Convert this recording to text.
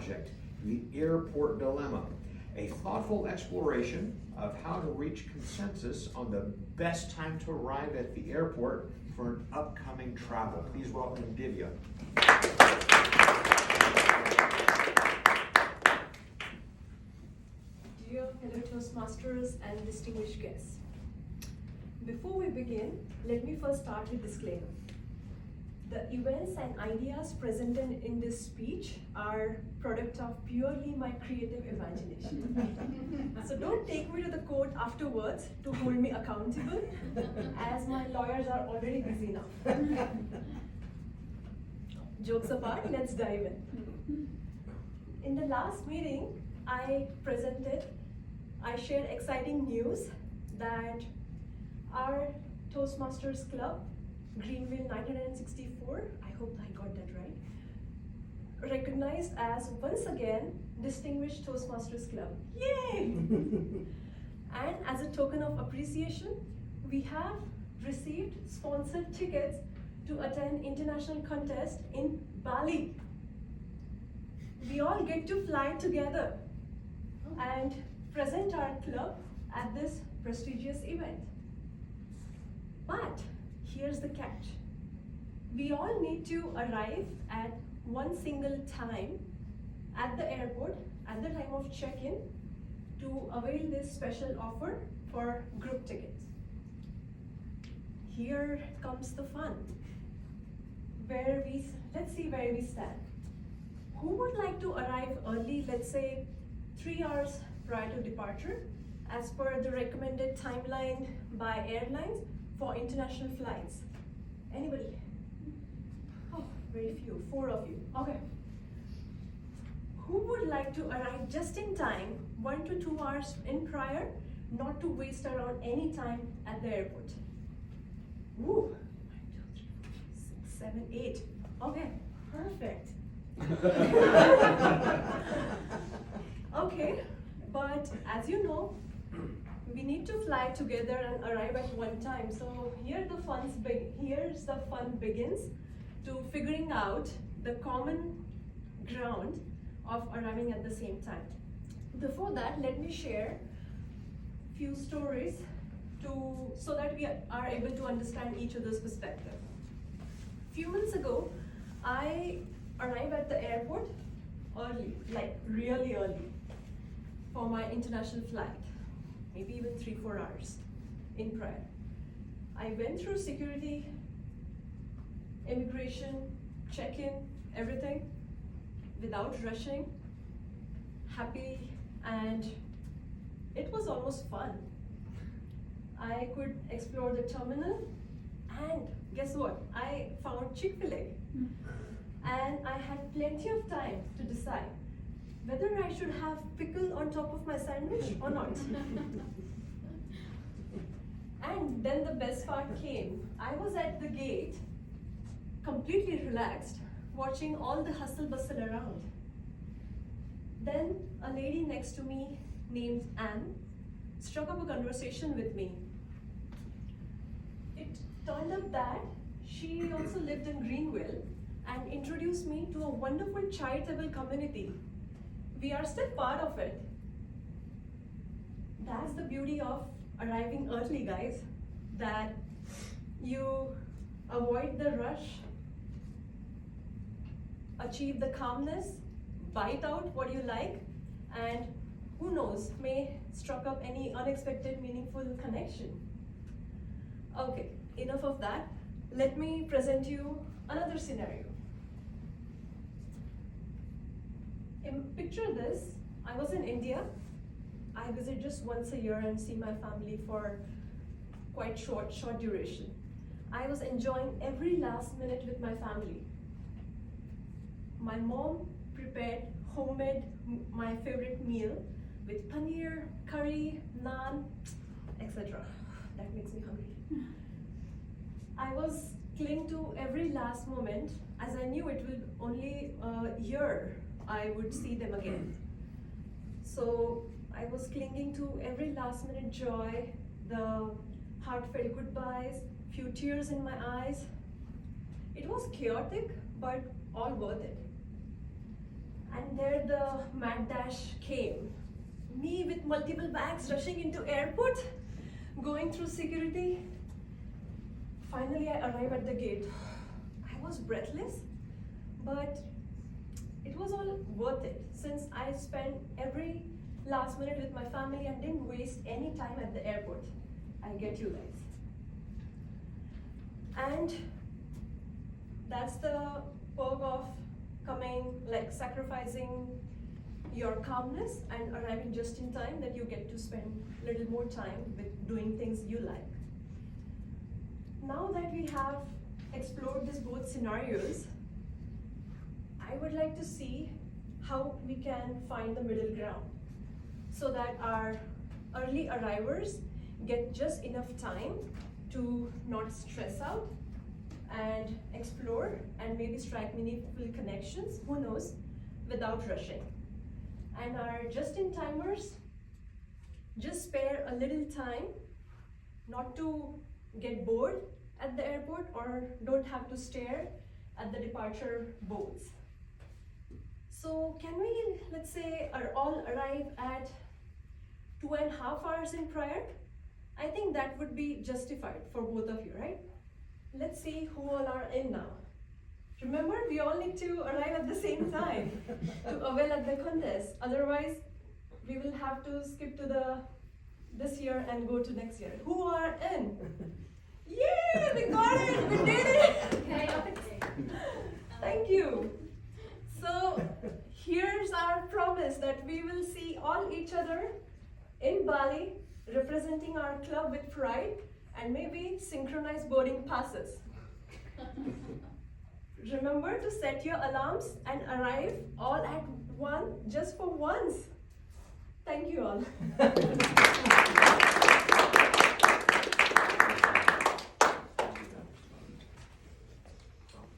project, The Airport Dilemma, a thoughtful exploration of how to reach consensus on the best time to arrive at the airport for an upcoming travel. Please welcome Divya. Dear fellow Toastmasters and distinguished guests, before we begin, let me first start with disclaimer. The events and ideas presented in this speech are product of purely my creative imagination. So don't take me to the court afterwards to hold me accountable, as my lawyers are already busy enough. Jokes apart, let's dive in. In the last meeting, I shared exciting news that our Toastmasters Club, Greenville 964, I hope I got that right, recognized as once again Distinguished Toastmasters Club. Yay! And as a token of appreciation, we have received sponsored tickets to attend international contest in Bali. We all get to fly together and present our club at this prestigious event. But here's the catch. We all need to arrive at one single time at the airport at the time of check-in to avail this special offer for group tickets. Here comes the fun. Let's see where we stand. Who would like to arrive early, let's say 3 hours prior to departure, as per the recommended timeline by airlines for international flights? Anybody? Oh, very few, 4 of you. Okay. Who would like to arrive just in time, 1 to 2 hours in prior, not to waste around any time at the airport? Ooh, 1, 2, 3, 4, 5, 6, 7, 8. Okay, perfect. Okay, but as you know, we need to fly together and arrive at one time. So here's the fun begins to figuring out the common ground of arriving at the same time. Before that, let me share few stories so that we are able to understand each other's perspective. Few months ago, I arrived at the airport early, like really early, for my international flight, maybe even 3-4 hours in prior. I went through security, immigration, check-in, everything without rushing, happy, and it was almost fun. I could explore the terminal, and guess what? I found Chick-fil-A. And I had plenty of time to decide whether I should have pickle on top of my sandwich or not. And then the best part came. I was at the gate, completely relaxed, watching all the hustle bustle around. Then a lady next to me named Anne struck up a conversation with me. It turned out that she also lived in Greenville and introduced me to a wonderful charitable community. We are still part of it. That's the beauty of arriving early, guys, that you avoid the rush, achieve the calmness, bite out what you like, and who knows, may struck up any unexpected meaningful connection. Okay, enough of that. Let me present you another scenario. Picture this, I was in India. I visit just once a year and see my family for quite short duration. I was enjoying every last minute with my family. My mom prepared homemade my favorite meal with paneer, curry, naan, etc. That makes me hungry. I was clinging to every last moment as I knew it would only a year I would see them again. So I was clinging to every last minute joy, the heartfelt goodbyes, few tears in my eyes. It was chaotic, but all worth it. And there the mad dash came. Me with multiple bags rushing into airport, going through security. Finally, I arrive at the gate. I was breathless, but it was all worth it since I spent every last minute with my family and didn't waste any time at the airport. I get you guys. And that's the perk of coming, like sacrificing your calmness and arriving just in time, that you get to spend a little more time with doing things you like. Now that we have explored these both scenarios, I would like to see how we can find the middle ground so that our early arrivers get just enough time to not stress out and explore and maybe strike meaningful connections, who knows, without rushing. And our just-in-timers just spare a little time not to get bored at the airport or don't have to stare at the departure boards. So can we, let's say, all arrive at 2.5 hours in prior? I think that would be justified for both of you, right? Let's see who all are in now. Remember, we all need to arrive at the same time to avail at the contest. Otherwise, we will have to skip to this year and go to next year. Who are in? Yay, we got it, we did it. Thank you. So here's our promise that we will see all each other in Bali, representing our club with pride, and maybe synchronize boarding passes. Remember to set your alarms and arrive all at one just for once. Thank you all.